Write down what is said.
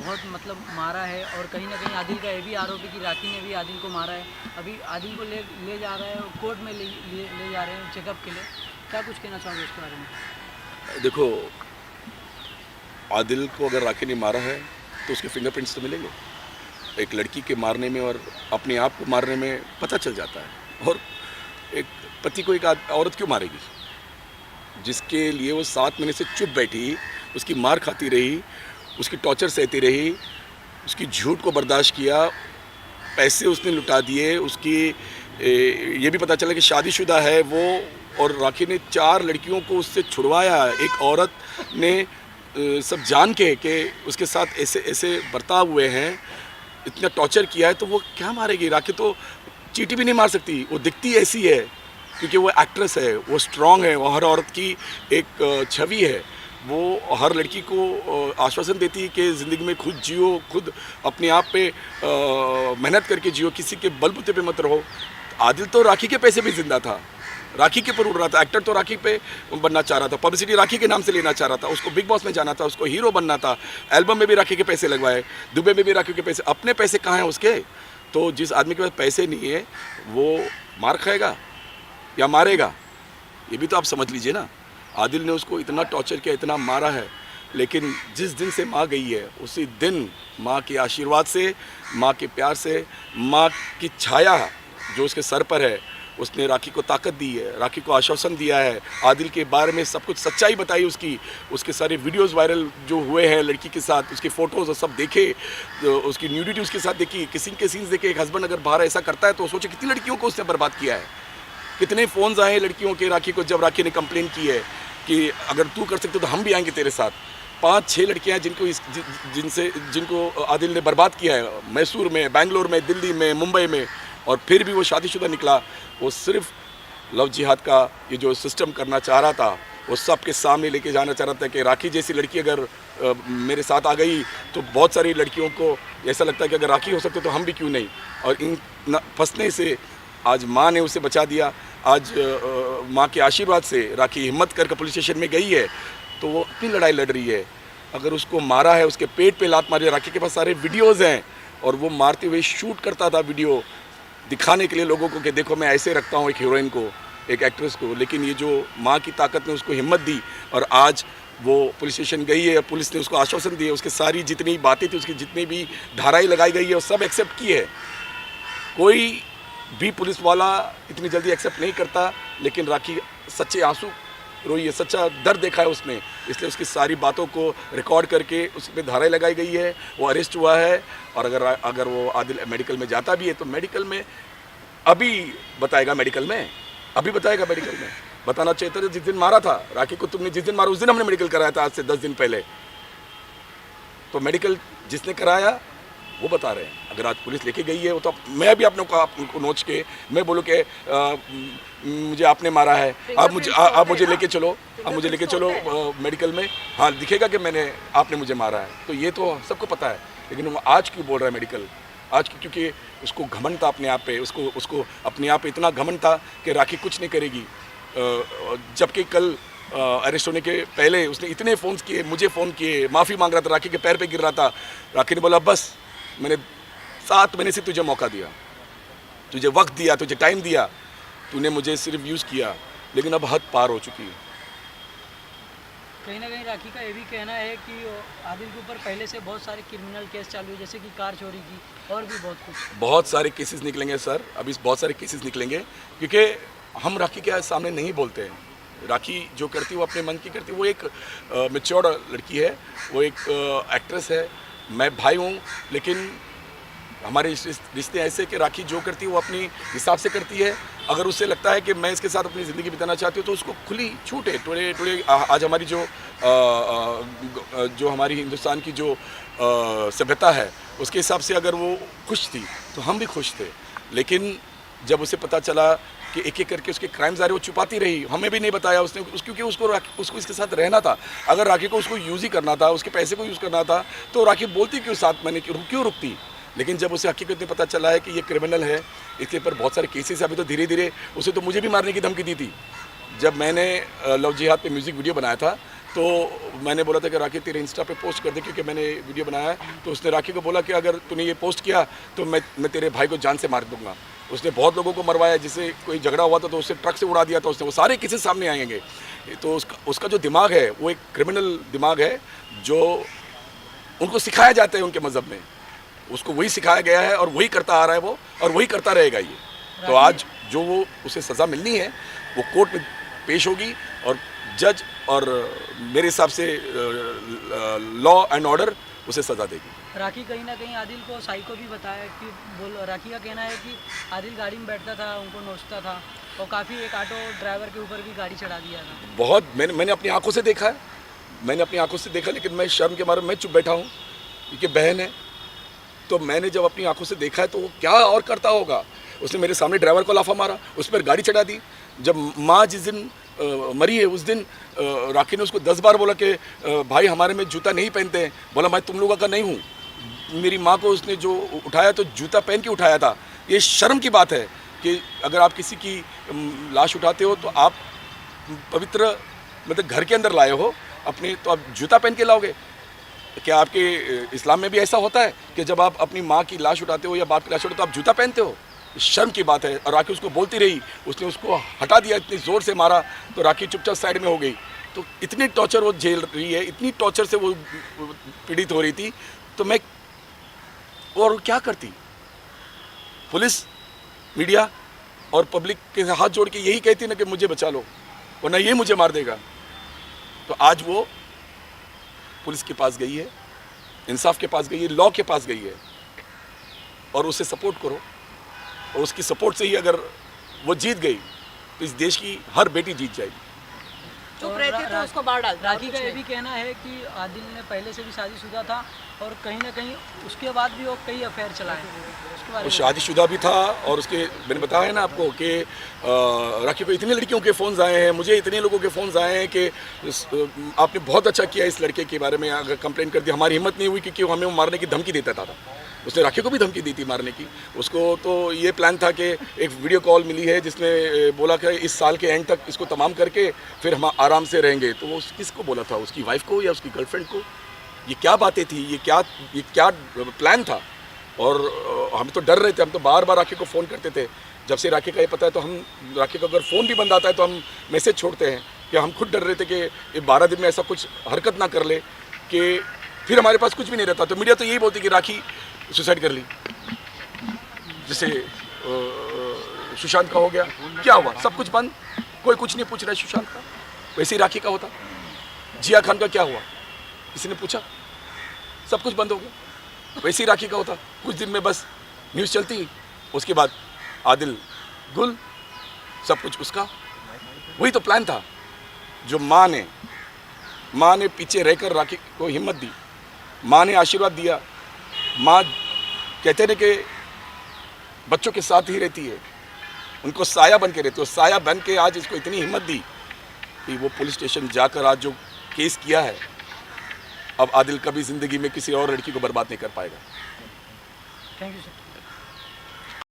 बहुत मतलब मारा है और कहीं ना कहीं आदिल का ये भी आरोप है कि राखी ने भी आदिल को मारा है। अभी आदिल को ले जा रहा है और कोर्ट में ले जा रहे हैं चेकअप के लिए। क्या कुछ कहना चाहोगे उसके बारे में? देखो, आदिल को अगर राखी ने मारा है तो उसके फिंगरप्रिंट्स तो मिलेंगे। एक लड़की के मारने में और अपने आप को मारने में पता चल जाता है। और एक पति को एक औरत क्यों मारेगी जिसके लिए वो 7 महीने से चुप बैठी, उसकी मार खाती रही, उसकी टॉर्चर सहती रही, उसकी झूठ को बर्दाश्त किया, पैसे उसने लुटा दिए, उसकी ये भी पता चला कि शादीशुदा है वो, और राखी ने 4 लड़कियों को उससे छुड़वाया। एक औरत ने सब जान के कि उसके साथ ऐसे ऐसे बर्ताव हुए हैं, इतना टॉर्चर किया है, तो वो क्या मारेगी? राखी तो चींटी भी नहीं मार सकती। वो दिखती ऐसी है क्योंकि वो एक्ट्रेस है, वो स्ट्रांग है, वो हर औरत की एक छवि है। वो हर लड़की को आश्वासन देती है कि ज़िंदगी में खुद जियो, खुद अपने आप पे मेहनत करके जियो, किसी के बलबूते पे मत रहो। आदिल तो राखी के पैसे भी जिंदा था, राखी के पर उड़ रहा था। एक्टर तो राखी पे बनना चाह रहा था, पब्लिसिटी राखी के नाम से लेना चाह रहा था, उसको बिग बॉस में जाना था, उसको हीरो बनना था, एल्बम में भी राखी के पैसे लगवाए, दुबई में भी राखी के पैसे। अपने पैसे कहाँ हैं उसके? तो जिस आदमी के पास पैसे नहीं है वो मार खाएगा या मारेगा, ये भी तो आप समझ लीजिए ना। आदिल ने उसको इतना टॉर्चर किया, इतना मारा है, लेकिन जिस दिन से माँ गई है उसी दिन माँ के आशीर्वाद से, माँ के प्यार से, माँ की छाया जो उसके सर पर है, उसने राखी को ताकत दी है, राखी को आश्वासन दिया है। आदिल के बारे में सब कुछ सच्चाई बताई उसकी, उसके सारे वीडियोस वायरल जो हुए हैं लड़की के साथ, उसकी फ़ोटोज़ और सब देखे, उसकी न्यूडिटी उसके साथ देखी, किसिंग के सीन्स देखे। एक हस्बैंड अगर बाहर ऐसा करता है तो सोचे कितनी लड़कियों को उसने बर्बाद किया है, कितने फ़ोन्स आए लड़कियों के राखी को जब राखी ने कंप्लेन की है कि अगर तू कर सकते तो हम भी आएंगे तेरे साथ। 5-6 लड़कियां जिनको आदिल ने बर्बाद किया है, मैसूर में, बेंगलोर में, दिल्ली में, मुंबई में, और फिर भी वो शादीशुदा निकला। वो सिर्फ लव जिहाद का ये जो सिस्टम करना चाह रहा था, वो सबके सामने लेके जाना चाह रहा था कि राखी जैसी लड़की अगर मेरे साथ आ गई तो बहुत सारी लड़कियों को ऐसा लगता है कि अगर राखी हो सकते तो हम भी क्यों नहीं। और इन फंसने से आज माँ ने उसे बचा दिया। आज माँ के आशीर्वाद से राखी हिम्मत करके पुलिस स्टेशन में गई है तो वो अपनी लड़ाई लड़ रही है। अगर उसको मारा है, उसके पेट पे लात मारी है, राखी के पास सारे वीडियोज़ हैं और वो मारते हुए शूट करता था वीडियो दिखाने के लिए लोगों को कि देखो मैं ऐसे रखता हूँ एक हीरोइन को, एक एक्ट्रेस को। लेकिन ये जो माँ की ताकत ने उसको हिम्मत दी और आज वो पुलिस स्टेशन गई है, पुलिस ने उसको आश्वासन दिए, उसके सारी जितनी बातें थी, उसकी जितनी भी धाराएं लगाई गई है वो सब एक्सेप्ट की है। कोई भी पुलिस वाला इतनी जल्दी एक्सेप्ट नहीं करता, लेकिन राखी सच्चे आंसू रोई है, सच्चा दर्द देखा है उसने, इसलिए उसकी सारी बातों को रिकॉर्ड करके उस पर धाराएं लगाई गई है। वो अरेस्ट हुआ है और अगर वो आदिल मेडिकल में जाता भी है तो मेडिकल में अभी बताएगा, मेडिकल में अभी बताएगा। मेडिकल में बताना चाहिए था जिस दिन मारा था राखी को, तुमने जिस दिन मारा उस दिन हमने मेडिकल कराया था, आज से 10 दिन पहले। तो मेडिकल जिसने कराया वो बता रहे हैं। अगर आज पुलिस लेके गई है वो तो मैं भी आपको नोच के मैं बोलूँ कि मुझे आपने मारा है, आप मुझे लेके चलो, आप मुझे लेके चलो मेडिकल में, हाँ दिखेगा कि आपने मुझे मारा है। तो ये तो सबको पता है, लेकिन वो आज क्यों बोल रहा है मेडिकल? आज क्योंकि उसको घमंड था अपने आप पे, उसको अपने आप पे इतना घमंड था कि राखी कुछ नहीं करेगी। जबकि कल अरेस्ट होने के पहले उसने इतने फ़ोन किए, मुझे फ़ोन किए, माफ़ी मांग रहा था, राखी के पैर पे गिर रहा था। राखी ने बोला बस मैंने 7 महीने से तुझे मौका दिया, तुझे वक्त दिया, तुझे टाइम दिया, तूने मुझे सिर्फ यूज़ किया, लेकिन अब हद पार हो चुकी है। कहीं ना कहीं राखी का ये भी कहना है कि आदिल के ऊपर पहले से बहुत सारे क्रिमिनल केस चालू है, जैसे कि कार चोरी की और भी बहुत कुछ। बहुत सारे केसेस निकलेंगे सर, अभी बहुत सारे केसेस निकलेंगे, क्योंकि हम राखी के सामने नहीं बोलते हैं। राखी जो करती है वो अपने मन की करती है। वो एक मैच्योर लड़की है, वो एक एक्ट्रेस है, मैं भाई हूँ, लेकिन हमारे रिश्ते ऐसे कि राखी जो करती है वो अपनी हिसाब से करती है। अगर उससे लगता है कि मैं इसके साथ अपनी ज़िंदगी बिताना चाहती हूँ तो उसको खुली छूट है। टुडे आज हमारी जो हमारी हिंदुस्तान की जो सभ्यता है उसके हिसाब से अगर वो खुश थी तो हम भी खुश थे। लेकिन जब उसे पता चला कि एक एक करके उसके क्राइम्स आ रहे, वो छुपाती रही, हमें भी नहीं बताया उसने, क्योंकि उसको इसके साथ रहना था। अगर राखी को उसको यूज़ ही करना था, उसके पैसे को यूज़ करना था, तो राखी बोलती क्यों 7 महीने क्यों रुकती। लेकिन जब उसे हकीकत में पता चला है कि ये क्रिमिनल है, इसके ऊपर बहुत सारे केसेस। अभी तो धीरे धीरे उसे तो मुझे भी मारने की धमकी दी थी। जब मैंने लव जिहाद पे म्यूज़िक वीडियो बनाया था तो मैंने बोला था कि राखी तेरे इंस्टा पे पोस्ट कर दे क्योंकि मैंने वीडियो बनाया है। तो उसने राखी को बोला कि अगर तूने ये पोस्ट किया तो मैं तेरे भाई को जान से मार दूंगा। उसने बहुत लोगों को मरवाया, जिससे कोई झगड़ा हुआ था तो उससे ट्रक से उड़ा दिया था उसने। वो सारे किसी सामने आएंगे। तो उसका जो दिमाग है वो एक क्रिमिनल दिमाग है जो उनको सिखाया जाता है उनके मज़हब में। उसको वही सिखाया गया है और वही करता आ रहा है वो, और वही करता रहेगा ये। तो आज जो वो उसे सज़ा मिलनी है वो कोर्ट में पेश होगी और जज और मेरे हिसाब से लॉ एंड ऑर्डर उसे सज़ा देगी। राखी कहीं ना कहीं आदिल को साइको भी बताया कि राखी का कहना है कि आदिल गाड़ी में बैठता था, उनको नोचता था और काफ़ी एक ऑटो ड्राइवर के ऊपर भी गाड़ी चढ़ा दिया था। बहुत मैंने अपनी आंखों से देखा है, मैंने अपनी आंखों से देखा, लेकिन मैं शर्म के मारे मैं चुप बैठा हूँ क्योंकि बहन है। तो मैंने जब अपनी आंखों से देखा है तो वो क्या और करता होगा। उसने मेरे सामने ड्राइवर को लाफा मारा, उस पर गाड़ी चढ़ा दी। जब माँ जिस दिन मरी है उस दिन राखी ने उसको 10 बार बोला कि भाई हमारे में जूता नहीं पहनते हैं। बोला मैं तुम लोगों का नहीं हूँ। मेरी माँ को उसने जो उठाया तो जूता पहन के उठाया था। ये शर्म की बात है कि अगर आप किसी की लाश उठाते हो तो आप पवित्र मतलब घर के अंदर लाए हो अपने, तो आप जूता पहन के लाओगे। क्या आपके इस्लाम में भी ऐसा होता है कि जब आप अपनी माँ की लाश उठाते हो या बाप की लाश उठाते हो तो आप जूता पहनते हो? शर्म की बात है। और राखी उसको बोलती रही, उसने उसको हटा दिया, इतनी ज़ोर से मारा तो राखी चुपचाप साइड में हो गई। तो इतनी टॉर्चर वो झेल रही है, इतनी टॉर्चर से वो पीड़ित हो रही थी। तो मैं और क्या करती? पुलिस, मीडिया और पब्लिक के हाथ जोड़ के यही कहती ना कि मुझे बचा लो वरना ये मुझे मार देगा। तो आज वो पुलिस के पास गई है, इंसाफ के पास गई है, लॉ के पास गई है और उसे सपोर्ट करो। और उसकी सपोर्ट से ही अगर वो जीत गई तो इस देश की हर बेटी जीत जाएगी। चुप रहती तो उसको मार डालता। राखी का ये भी कहना है कि आदिल ने पहले से भी शादीशुदा था और कहीं ना कहीं उसके बाद भी वो कई अफेयर चलाए। उसके बारे वो में शादीशुदा भी था और उसके मैंने बताया है ना आपको कि राखी को इतनी लड़कियों के फ़ोन्स आए हैं, मुझे इतने लोगों के फ़ोन्स आए हैं कि आपने बहुत अच्छा किया इस लड़के के बारे में अगर कंप्लेंट कर दी। हमारी हिम्मत नहीं हुई क्योंकि वो हमें मारने की धमकी देता था। उसने राखी को भी धमकी दी थी मारने की। उसको तो ये प्लान था कि एक वीडियो कॉल मिली है जिसमें बोला कि इस साल के एंड तक इसको तमाम करके फिर हम आराम से रहेंगे। तो वो किसको बोला था, उसकी वाइफ को या उसकी गर्लफ्रेंड को? ये क्या बातें थी, ये क्या प्लान था? और हम तो डर रहे थे, हम तो बार बार राखी को फ़ोन करते थे। जब से राखी का ये पता है तो हम राखी को अगर फ़ोन भी बंद आता है तो हम मैसेज छोड़ते हैं कि हम खुद डर रहे थे कि ये 12 दिन में ऐसा कुछ हरकत ना कर ले कि फिर हमारे पास कुछ भी नहीं रहता। तो मीडिया तो यही बोलती कि राखी सुसाइड कर ली, जैसे सुशांत का हो गया। क्या हुआ? सब कुछ बंद, कोई कुछ नहीं पूछ रहा है सुशांत का। वैसे ही राखी का होता। जिया खान का क्या हुआ? किसी ने पूछा? सब कुछ बंद हो गया। वैसे ही राखी का होता। कुछ दिन में बस न्यूज़ चलती, उसके बाद आदिल गुल, सब कुछ उसका। वही तो प्लान था जो माँ ने पीछे रहकर राखी को हिम्मत दी, माँ ने आशीर्वाद दिया। माँ कहते हैं कि बच्चों के साथ ही रहती है, उनको साया बन के रहती है। साया बन के आज इसको इतनी हिम्मत दी कि वो पुलिस स्टेशन जाकर आज जो केस किया है, अब आदिल कभी ज़िंदगी में किसी और लड़की को बर्बाद नहीं कर पाएगा। Thank you sir.